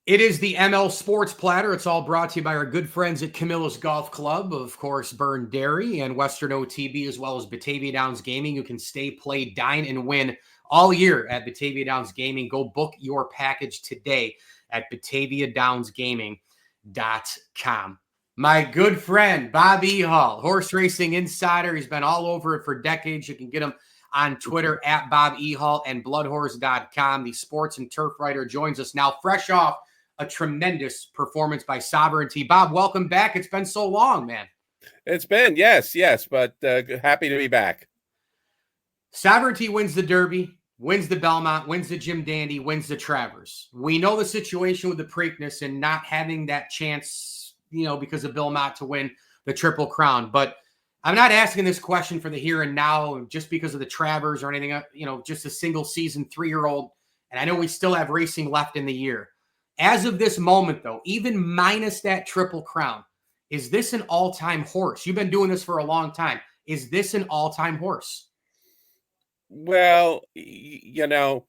It is the ML Sports Platter. It's all brought to you by our good friends at Camilla's Golf Club, of course, Burn Dairy and Western OTB, as well as Batavia Downs Gaming. You can stay, play, dine, and win all year at Batavia Downs Gaming. Go book your package today at BataviaDownsGaming.com. My good friend, Bob Ehalt, horse racing insider. He's been all over it for decades. You can get him on Twitter at Bob Ehalt and bloodhorse.com. The sports and turf writer joins us now, fresh off a tremendous performance by Sovereignty. Bob, welcome back. It's been so long, man. It's been, yes, but happy to be back. Sovereignty wins the Derby, wins the Belmont, wins the Jim Dandy, wins the Travers. We know the situation with the Preakness and not having that chance, because of Bill Mott to win the Triple Crown. But I'm not asking this question for the here and now just because of the Travers or anything, just a single season 3-year-old. And I know we still have racing left in the year. As of this moment, though, even minus that Triple Crown, is this an all-time horse? You've been doing this for a long time. Is this an all-time horse? Well, you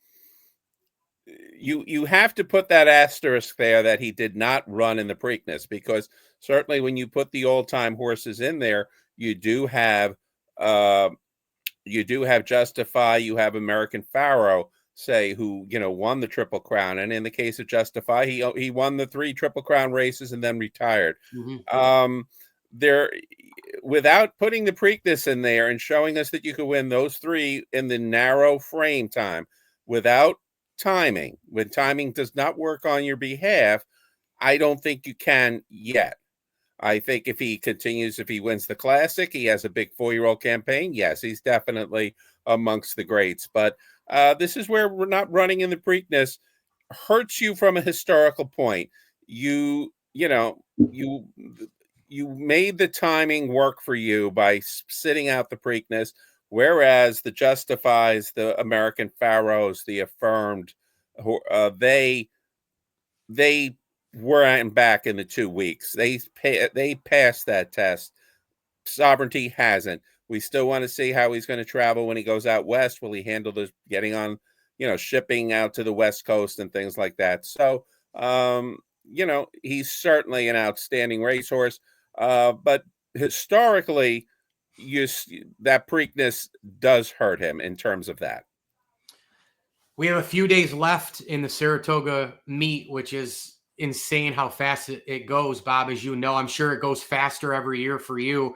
have to put that asterisk there that he did not run in the Preakness, because certainly when you put the all-time horses in there, you do have Justify, you have American Pharaoh, say, who won the Triple Crown, and in the case of Justify, he won the 3 Triple Crown races and then retired. Mm-hmm. There, without putting the Preakness in there and showing us that you could win those 3 in the narrow frame time without timing, when timing does not work on your behalf, I don't think you can yet. I think if he wins the Classic, he has a big 4-year-old campaign. Yes, he's definitely amongst the greats, but this is where we're not running in the Preakness hurts you from a historical point. You made the timing work for you by sitting out the Preakness, whereas the Justifies, the American Pharaohs, the Affirmed, they weren't back in the 2 weeks. They passed that test. Sovereignty hasn't. We still want to see how he's going to travel when he goes out west. Will he handle the getting on, shipping out to the West Coast and things like that? So, he's certainly an outstanding racehorse. But historically, that Preakness does hurt him in terms of that. We have a few days left in the Saratoga meet, which is insane how fast it goes, Bob. As you know, I'm sure it goes faster every year for you.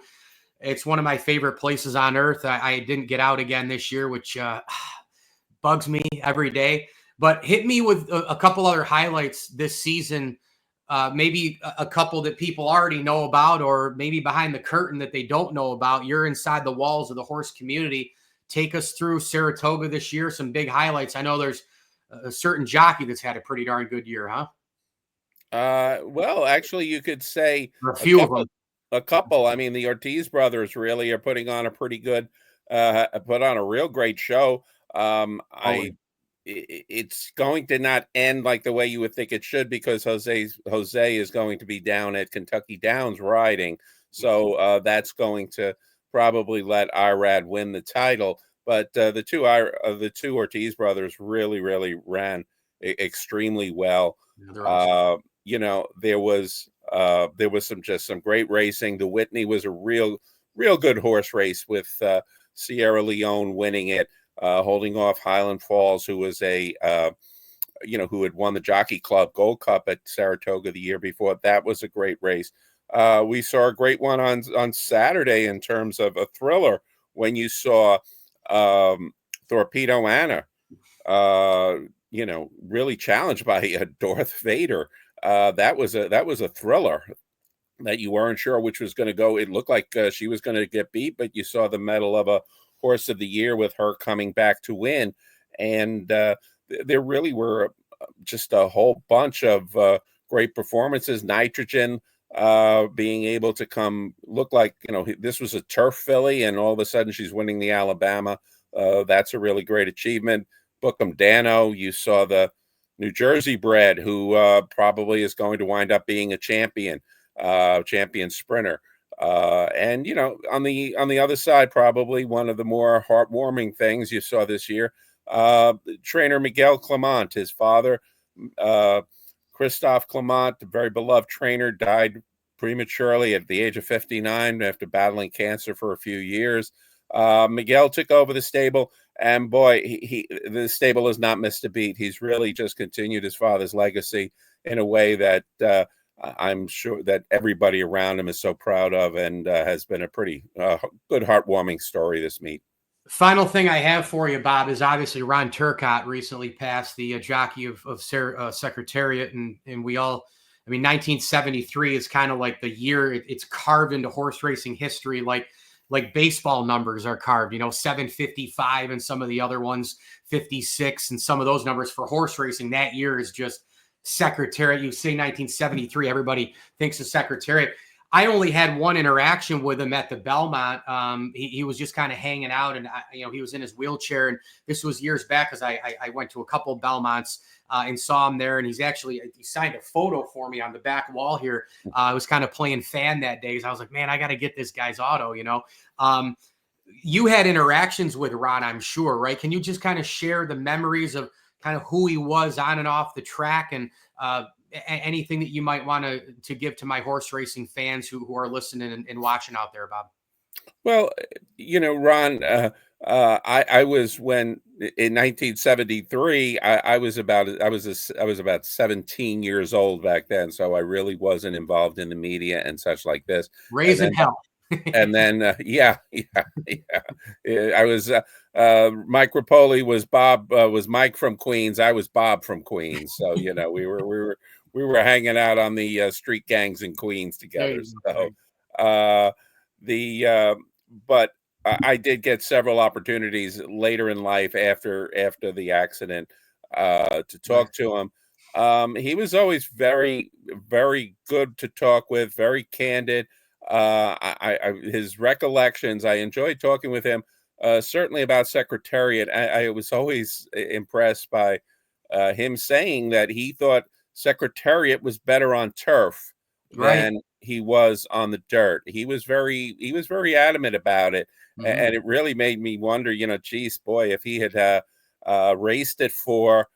It's one of my favorite places on earth. I didn't get out again this year, which bugs me every day. But hit me with a couple other highlights this season, maybe a couple that people already know about, or maybe behind the curtain that they don't know about. You're inside the walls of the horse community. Take us through Saratoga this year, some big highlights. I know there's a certain jockey that's had a pretty darn good year, huh? Well, actually, you could say a few of them. A couple. I mean, the Ortiz brothers really are putting on a pretty good, put on a real great show. It's going to not end like the way you would think it should, because Jose is going to be down at Kentucky Downs riding. So that's going to probably let Irad win the title. But the two Ortiz brothers really ran extremely well. There was some great racing. The Whitney was a real good horse race with Sierra Leone winning it, holding off Highland Falls, who was who had won the Jockey Club Gold Cup at Saratoga the year before. That was a great race. We saw a great one on Saturday in terms of a thriller when you saw Torpedo Anna, really challenged by Darth Vader. That was a thriller that you weren't sure which was going to go. It looked like she was going to get beat, but you saw the medal of a horse of the year with her coming back to win. And there really were just a whole bunch of great performances. Nitrogen being able to come look like, this was a turf filly, and all of a sudden she's winning the Alabama. That's a really great achievement. Bookham Dano, you saw the New Jersey bred, who probably is going to wind up being a champion sprinter. And on the other side, probably one of the more heartwarming things you saw this year, trainer Miguel Clement, his father, Christophe Clement, a very beloved trainer, died prematurely at the age of 59 after battling cancer for a few years. Miguel took over the stable, and boy, the stable has not missed a beat. He's really just continued his father's legacy in a way that I'm sure that everybody around him is so proud of, and has been a pretty good, heartwarming story this meet. Final thing I have for you, Bob, is obviously Ron Turcotte recently passed, the jockey of Secretariat, and we all, I mean, 1973 is kind of like the year it's carved into horse racing history, like baseball numbers are carved, 755 and some of the other ones 56, and some of those numbers for horse racing that year is just Secretariat. You say 1973, everybody thinks of Secretariat. I only had one interaction with him at the Belmont. He was just kind of hanging out, and he was in his wheelchair. And this was years back, because I went to a couple of Belmonts and saw him there. And he signed a photo for me on the back wall here. I was kind of playing fan that day, so I was like, man, I got to get this guy's auto. You had interactions with Ron, I'm sure, right? Can you just kind of share the memories of kind of who he was on and off the track, and anything that you might want to give to my horse racing fans who are listening and watching out there, Bob? Well, Ron, I was, when in 1973, I was about 17 years old back then, so I really wasn't involved in the media and such like this. Raising hell. And then, yeah. I was, Mike Rapoli was Mike from Queens. I was Bob from Queens. So, we were hanging out on the street gangs in Queens together. So, but I did get several opportunities later in life after the accident to talk to him. He was always very, very good to talk with, very candid. His recollections, I enjoyed talking with him, certainly about Secretariat. I was always impressed by him saying that he thought Secretariat was better on turf than he was on the dirt. He was very adamant about it. And it really made me wonder, geez, boy, if he had raced it for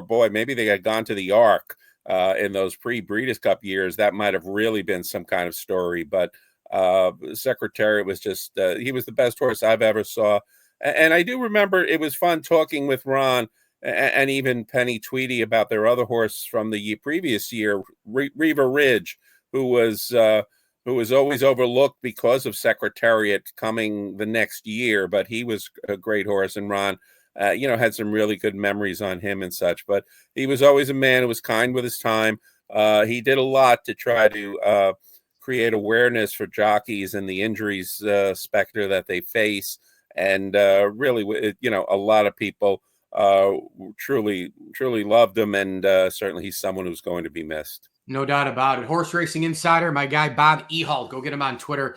boy, maybe they had gone to the Arc in those pre-Breeders' Cup years, that might have really been some kind of story. But Secretariat was just, he was the best horse I've ever saw. And I do remember it was fun talking with Ron and even Penny Tweedy about their other horse from the previous year, Reva Ridge, who was always overlooked because of Secretariat coming the next year. But he was a great horse, and Ron had some really good memories on him and such. But he was always a man who was kind with his time. He did a lot to try to create awareness for jockeys and the injuries specter that they face. And really, a lot of people truly loved him. And certainly he's someone who's going to be missed. No doubt about it. Horse Racing Insider, my guy, Bob Ehalt. Go get him on Twitter.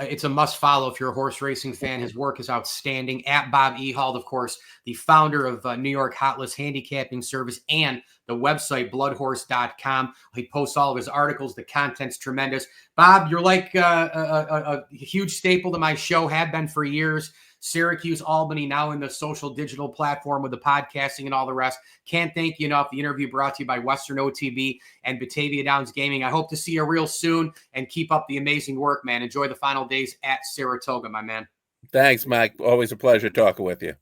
It's a must follow if you're a horse racing fan. His work is outstanding. At Bob Ehalt, of course, the founder of New York Hot List Handicapping Service and the website bloodhorse.com. He posts all of his articles. The content's tremendous. Bob, you're like a huge staple to my show, have been for years. Syracuse, Albany, now in the social digital platform with the podcasting and all the rest. Can't thank you enough. The interview brought to you by Western OTB and Batavia Downs Gaming. I hope to see you real soon, and keep up the amazing work, man. Enjoy the final days at Saratoga, my man. Thanks, Mike. Always a pleasure talking with you.